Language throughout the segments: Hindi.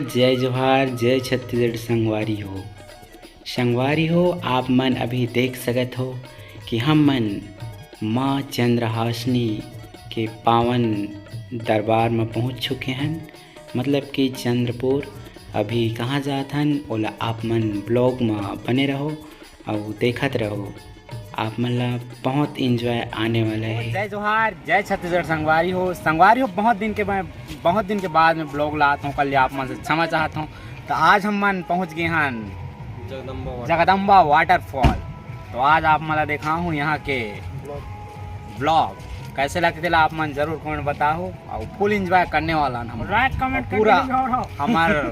जय जोहार, जय छत्तीसगढ़ संगवारी हो। आप मन अभी देख सकत हो कि हम मन माँ चंद्रहासिनी के पावन दरबार में पहुंच चुके हैं। मतलब कि चंद्रपुर अभी कहाँ जात हन ओला आप मन ब्लॉग में बने रहो और देखत रहो। आप मन ला बहुत इंजॉय आने वाला है। जय जोहार, जय छत्तीसगढ़ संगवारी हो। बहुत दिन के बाद मैं ब्लॉग लाता हूँ। कल आप मन से क्षमा चाहता हूँ। तो आज हम मन पहुँच गए हैं जगदम्बा वाटरफॉल। तो आज आप मला देखा हूँ यहाँ के ब्लॉग कैसे लगते थे आप मन जरूर कमेंट बताओ और फुल एंजॉय करने वाला हम पूरा हमारा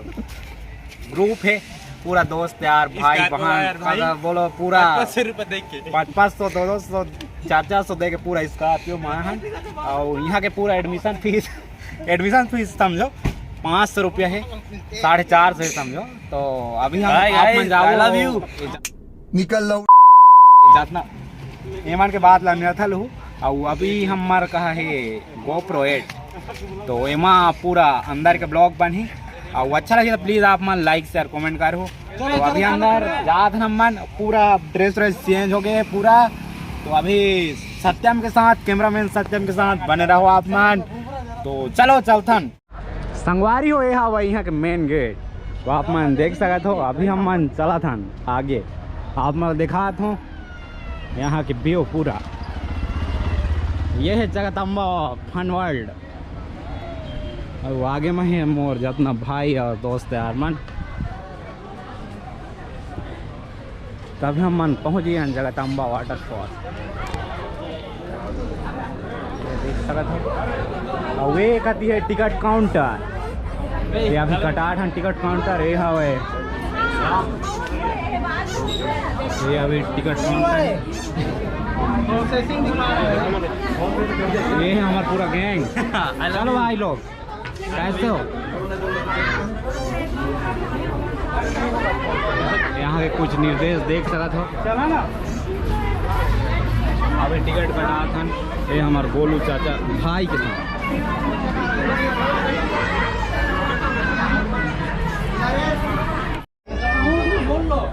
ग्रुप है, पूरा दोस्त यार भाई बहन बोलो पूरा 500 200 400 दे के पूरा स्कॉर्पियो में। और यहाँ के पूरा एडमिशन फीस समझो 500 रुपया है, 450 है समझो। तो अभी हम आप मन जाओ निकल लो जातना एमन के बाद लाने था लू। और अभी हमार कहा है GoPro 8, तो एमा पूरा अंदर के ब्लॉग बनी और अच्छा लगे तो प्लीज़ आप मन लाइक शेयर कमेंट करो। तो अभी अंदर जात हम मन पूरा ड्रेस चेंज हो गए पूरा। तो अभी सत्यम के साथ कैमरामैन सत्यम के साथ बने रहो आप मन। तो चलो चलथन संगवारी हो यहाँ के मेन गेट। तो आप मन देख सकते हो। अभी हम मन चला था आगे, आप मन दिखा था यहाँ के व्यू पूरा। ये है जगदम्बा फन वर्ल्ड और आगे में है मोर जितना भाई और दोस्त यार मन। तभी हम मन पहुँच गए हैं जगदम्बा वाटरफॉल। देख सकते हो। और वे कहती है टिकट काउंटर। ये अभी कटाट है टिकट काउंटर ये हवे। ये अभी टिकट काउंटर है। ये है हमारा पूरा गैंग। चलो भाई लोग कैसे हो। यहाँ के कुछ निर्देश देख सकते हो। चला ना अभी टिकट कटा था। ये हमारे गोलू चाचा भाई के साथ।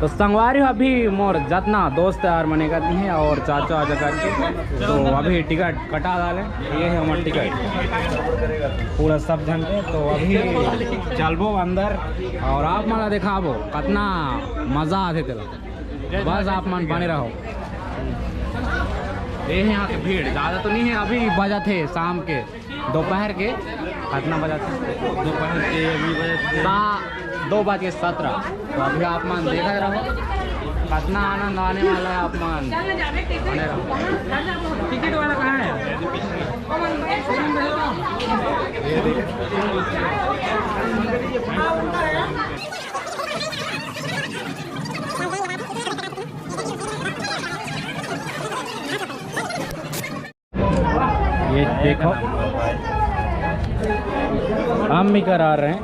तो संगवारी अभी मोर जितना दोस्त यार मने करती हैं और चाचा वाचा करके। तो अभी टिकट कटा डाले। ये है हमारा टिकट पूरा सब जन के। तो अभी चलबो अंदर और आप मला दिखाबो कितना मज़ा आते तेरा। बस आप मन बने रहो। ये है यहाँ के भीड़ ज़्यादा तो नहीं है। अभी बजा थे शाम के दोपहर के कितना बजा थे दोपहर के अभी 2:17। तो अभी आप मन देखा रहो कितना आनंद आने वाला है। आप मन बने रहो। टिकट वाला कहाँ है? ये देखो हम भी करा रहे हैं।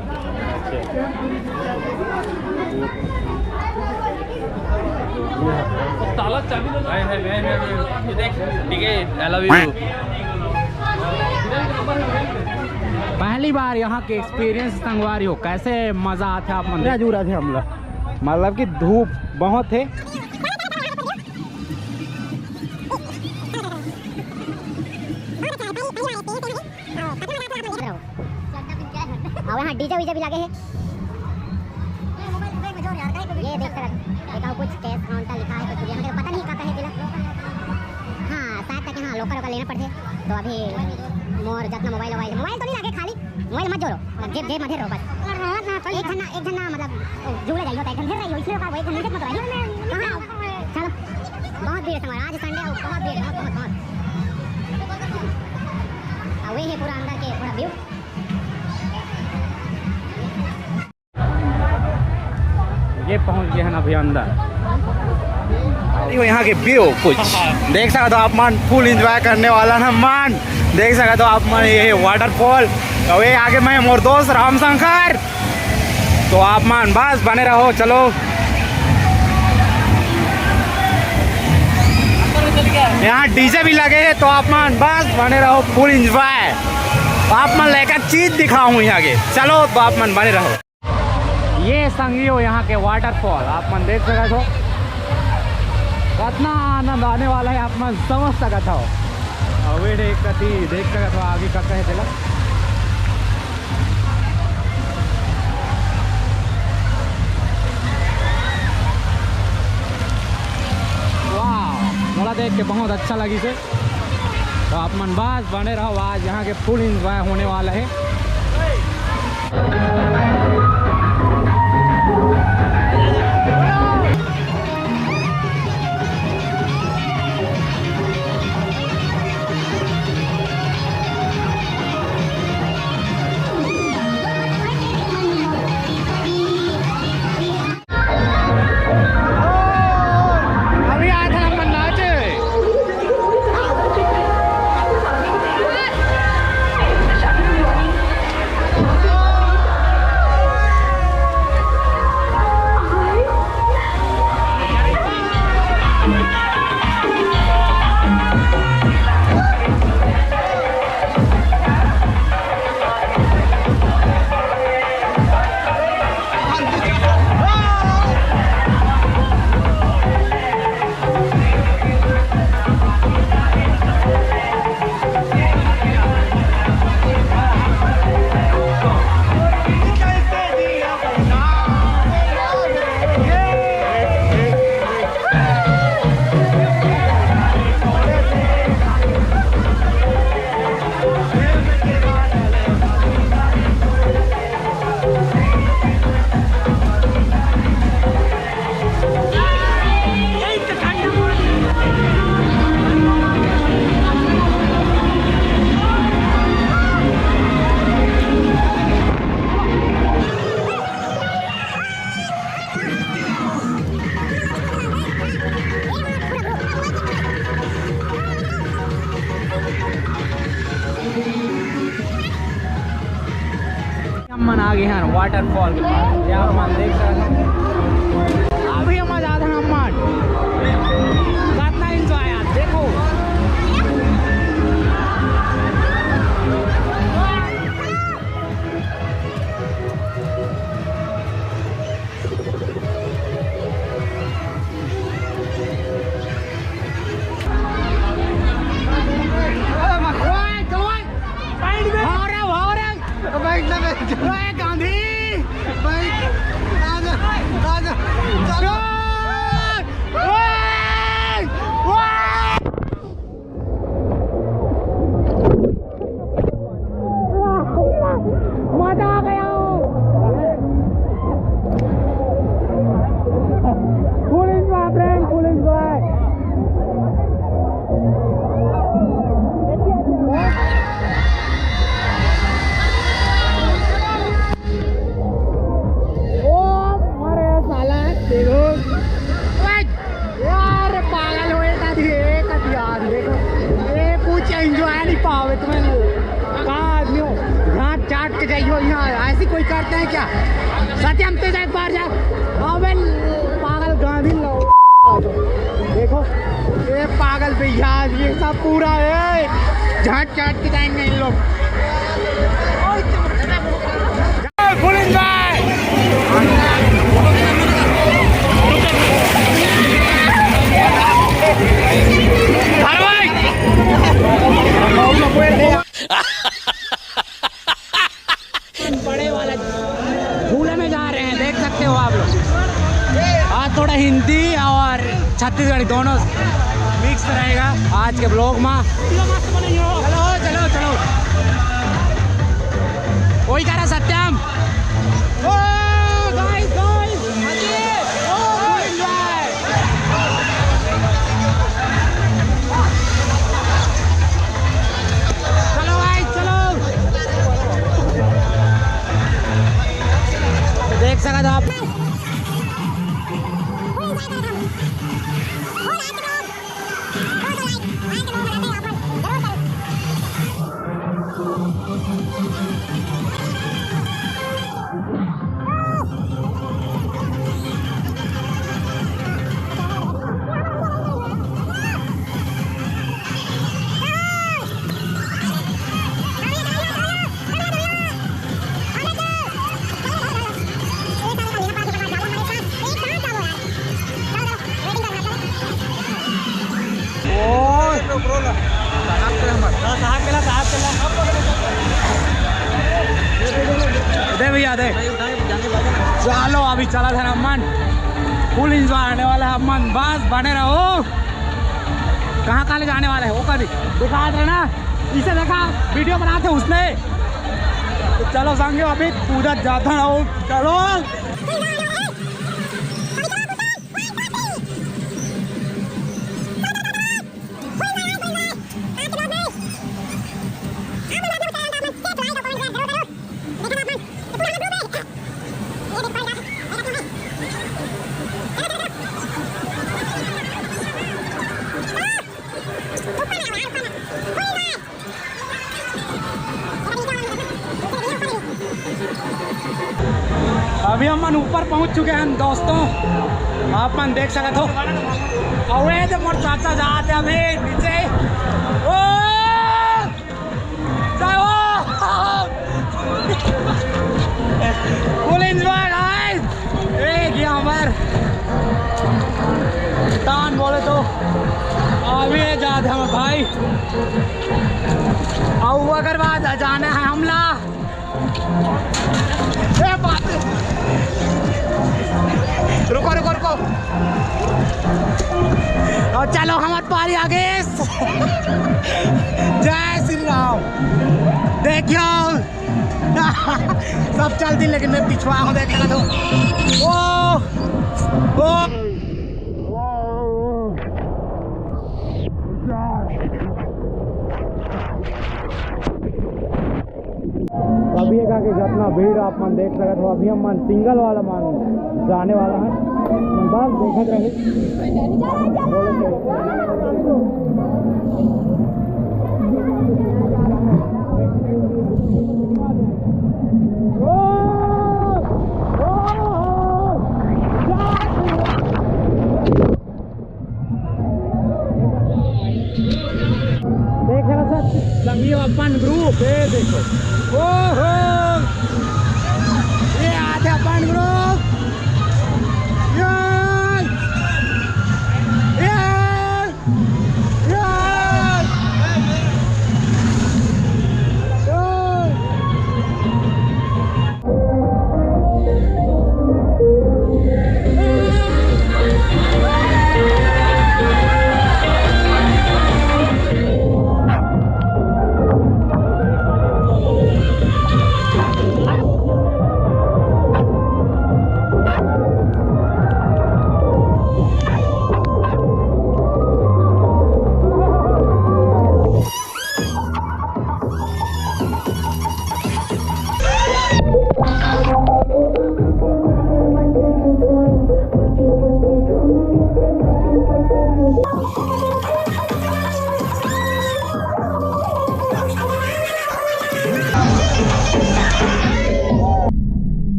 ताला चाबी दो। ठीक है आई लव यू। पहली बार यहाँ के एक्सपीरियंस संगवारी हो कैसे मज़ा आता है। आप मन जुड़ा थे हम लोग। मतलब कि धूप बहुत है। और यहाँ डीजे वीजे भी लगे हैं। ये देख देखा कुछ कैश काउंटर लिखा है कुछ यहाँ पता नहीं क्या है। हाँ शायद तक हाँ लोकल लेना पड़ते। तो अभी मोर जितना मोबाइल तो नहीं लगे, खाली मोबाइल मत जोड़ो, जेब में रहो बस। एक घंटा मतलब जुड़े जाइए होता है घंटे रहिए इसलिए वो एक घंटे मत रहिए। हाँ चलो बहुत भीड़ है तुम्हारा आज संडे है बहुत भीड़ है बहुत। वही है पूरा अंदर के पूरा व्यू। ये पहुंच गए हैं अभी अंदर। यहाँ के व्यू कुछ देख सकते हो आप मन। फुल एंजॉय करने वाला ना मन। देख सकते हो आप मन ये वाटरफॉल। और ये आगे मैं मोर दोस्त राम शंकर। तो आप मन बस बने रहो। चलो यहाँ डीजे भी लगे हैं। तो आप मन बस बने रहो फुल एंजॉय। आप मन लेकर चीज दिखाऊं यहाँ के। चलो तो आप मन बने रहो। ये संगियो यहाँ के वाटरफॉल आप मन देख सकते हो, कितना आनंद आने वाला है आप मन समझ सकते हो। अवे देख सकते हो आगे का कहे चला। वाह, देख के बहुत अच्छा लगी से। तो आप मन बस बने रहो, आज यहाँ के फुल इंजॉय होने वाला है। मन आ गए हैं वाटरफॉल के पास, यहाँ मन देख सकते हो। अभी हम आजाद हैं, हम कितना एंजॉय यार, देखो गांधी मजा आ गया, full enjoy friend, full enjoy. पावे तुम्हें यहाँ चाट के जाइयो, यहाँ ऐसी कोई करते हैं क्या? सत्यम तेज एक बार जा, अबे पागल गांधी लो, देखो ये पागल भैया, ये सब पूरा है झाट चाट के जाएंगे इन लोग। Full enjoy. बड़े वाला झूले में जा रहे हैं, देख सकते हो आप लोग। आज थोड़ा हिंदी और छत्तीसगढ़ी दोनों मिक्स रहेगा आज के ब्लॉग में। चलो चलो चलो, कोई कह रहा सत्यम, देख सकते हो आप। दे भैया दे। चलो अभी चला था अमन, फुल इंजॉय आने वाला है अमन, बस बने रहो। कहाँ कहाँ ले जाने वाला है वो कभी दिखा रहे ना, इसे देखा वीडियो बनाते उसने। तो चलो संगे अभी पूरा जाता रहो, चलो। अभी हम ऊपर पहुंच चुके हैं दोस्तों, आप मन देख सकते हो। और ये मोर चाचा जाते अभी नीचे। ओ फुल एंजॉय गाइस। एक यहाँ पर टान बोले तो अभी जाते हम भाई। और अगर बात जाना है हमला, रुको रुको रुको, और चलो हमारे पारी आगे। जय श्री राम। देखियो सब चलती लेकिन मैं पिछवा हूँ, देखा तो अभी एक आगे जितना भीड़ आप मन देख सकते हो। अभी हम मन सिंगल वाला मन जाने वाला है, बस देखते रहे। देख रहे सर संगी अपन ग्रुप, ये देखो ओहो ये आते अपन ग्रुप।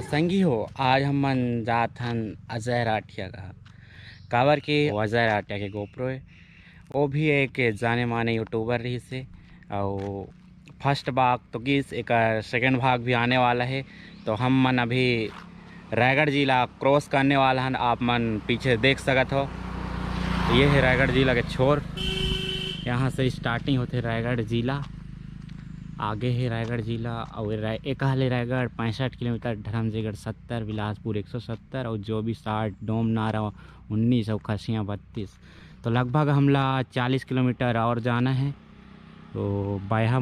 संगी हो आज हम मन जात हन अजय राठिया का काबर के अजय राठिया के गोप्रो है, वो भी एक जाने माने यूट्यूबर रही से। और फर्स्ट भाग तो किस एक सेकंड भाग भी आने वाला है। तो हम मन अभी रायगढ़ जिला क्रॉस करने वाला हन, आप मन पीछे देख सकत हो। ये है रायगढ़ जिला के छोर, यहाँ से स्टार्टिंग होते रायगढ़ जिला। आगे है रायगढ़ जिला और एक हाले रायगढ़ 65 किलोमीटर, धर्मजयगढ़ 70, बिलासपुर 170 और जो भी 60, डोमनारा 19 और खसियाँ 32। तो लगभग हमला 40 किलोमीटर और जाना है। तो बाया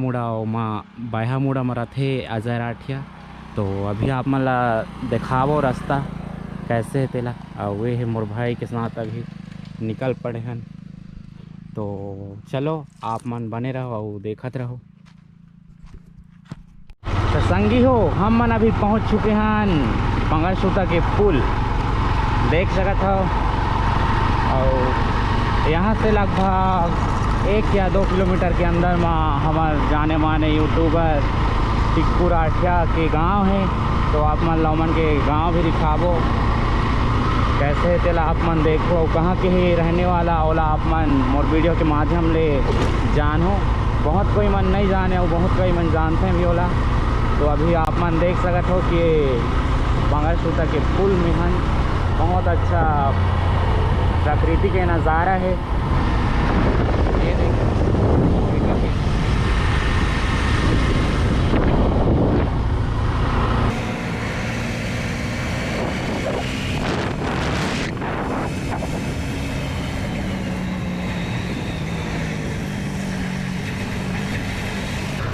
मुड़ा में रथे अजय राठिया। तो अभी आप मन ला दिखावो रास्ता कैसे है तेला। और वे है मोर भाई के साथ अभी निकल पड़े हैं। तो चलो आप मन बने रहो और देखत रहो। तो संगी हो, हम मन अभी पहुंच चुके हैं पंगलसूता के पुल, देख सकत हो। और यहाँ से लगभग 1 या 2 किलोमीटर के अंदर में हमारे जाने माने यूट्यूबर टिक्कू राठिया के गांव है। तो आप मन लौमन के गांव भी दिखाबो कैसे तेला आप मन देखो कहाँ के ही रहने वाला ओला आप मन मोर वीडियो के माध्यम ले जानो। बहुत कोई मन नहीं जाने और बहुत कोई मन जानते हैं भी ओला। तो अभी आप मन देख सकत हो कि पंगलसूता के पुल में हन बहुत अच्छा प्रकृति के नज़ारा है। ये देखो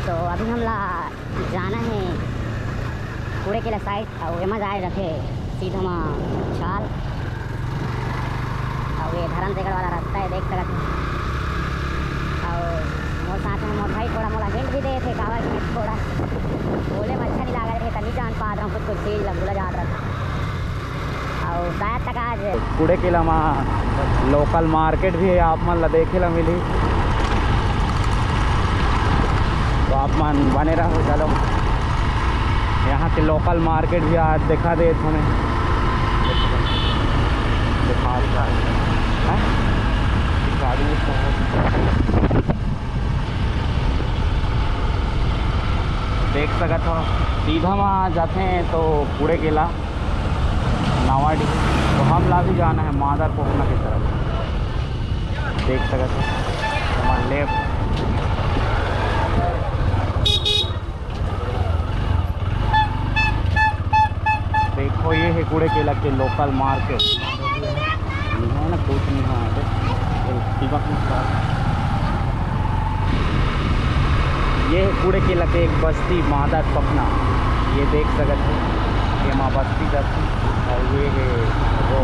तो अभी हमला जाना है कूड़े के साइड और एमा जाए रखे सीधा में छाल और ये धर्मजयगढ़ वाला रास्ता है, देख सकते हैं। और मोर साथ में मोर भाई थोड़ा मोला हिंट भी दे थे कावा कि थोड़ा बोले में अच्छा नहीं लगा रहे थे, नहीं जान पा रहा हूँ कुछ चीज़ भूला जा रहा था। और शायद तक आज कूड़े के लमा लोकल मार्केट भी है, आप मन ला देखे ला मिली। तो आप मन बने रहो। चलो यहाँ के लोकल मार्केट भी आज दिखा दे हमें, देख सकत हो। सीधा वहाँ जाते हैं तो कूड़े केला नावाडी, तो हम ला भी जाना है मादर पोखना की तरफ। देख सकत हो हमारे लेफ्ट देखो, ये है कूड़े केला के लोकल मार्केट। नहीं है ना कुछ नहीं है ये है कूड़े केला के एक बस्ती मादर पकना, ये देख सकते हैं। ये माँ बस्ती जाती और ये है वो।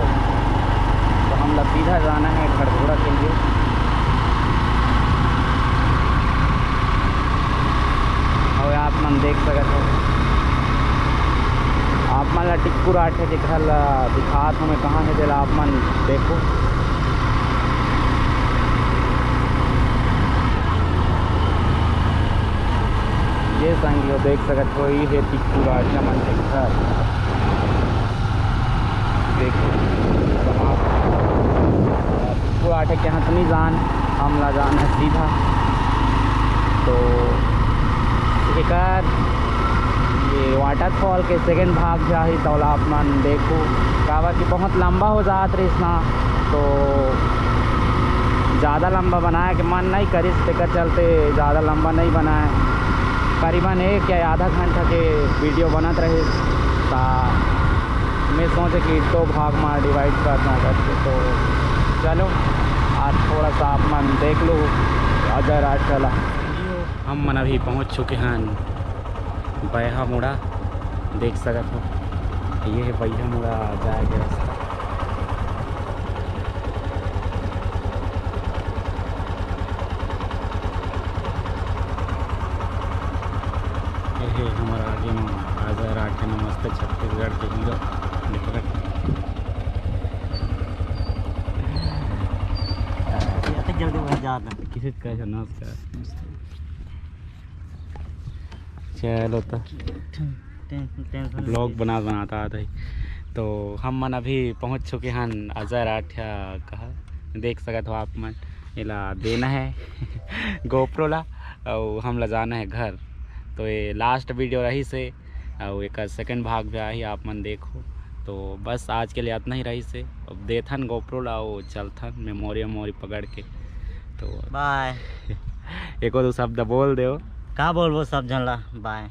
तो हम लोग सीधा जाना है खड़गोड़ा के लिए। और आप मन देख सकते हो, आप मन ला टिक्कू राठिया के घर दिखात हमें कहाँ है जरा आप मन देखो। ये संगियो देख सकते हो, ये है टिक्कू राठिया मन के घर। देखो टिक्कू राठिया के यहाँ तो नहीं जान, हम ला जान है सीधा। तो एक ये वाटरफॉल के सेकंड भाग जाही तो आप मन देखो कावा कि बहुत लंबा हो जात रही ना, तो ज़्यादा लंबा बनाए कि मन नहीं करिस तेकर चलते ज़्यादा लंबा नहीं बनाए। करीबन 1 या आधा घंटा के वीडियो बनत रहे। ता मैं सोचे कि 2 भाग में डिवाइड करता करके। तो चलो आज थोड़ा सा आप मन देख लो अजय राठिया। हम मन अभी पहुँच चुके हैं बैहा मुड़ा, देख सकते हो। ये है बैहा मुड़ा जाए के रास्ता। ये है हमारा आगे में अजय राठिया नमस्ते छत्तीसगढ़ के हीरो जल्दी बढ़ जाता किसी का नमस्कार। चलो तो ब्लॉग बनाता आता है। तो हम मन अभी पहुंच चुके हैं अजय राठिया कहा, देख सकते हो आप मन। इला देना है गोप्रो ला और हम ला जाना है घर। तो ये लास्ट वीडियो रही से और एक सेकंड भाग भी आई, आप मन देखो। तो बस आज के लिए इतना ही रही से। अब देथन गोप्रो ला और चलथन मेमोरी पकड़ के। तो बाय। एक दो शब्द बोल दो। का बोलबो सब जन ला बाय।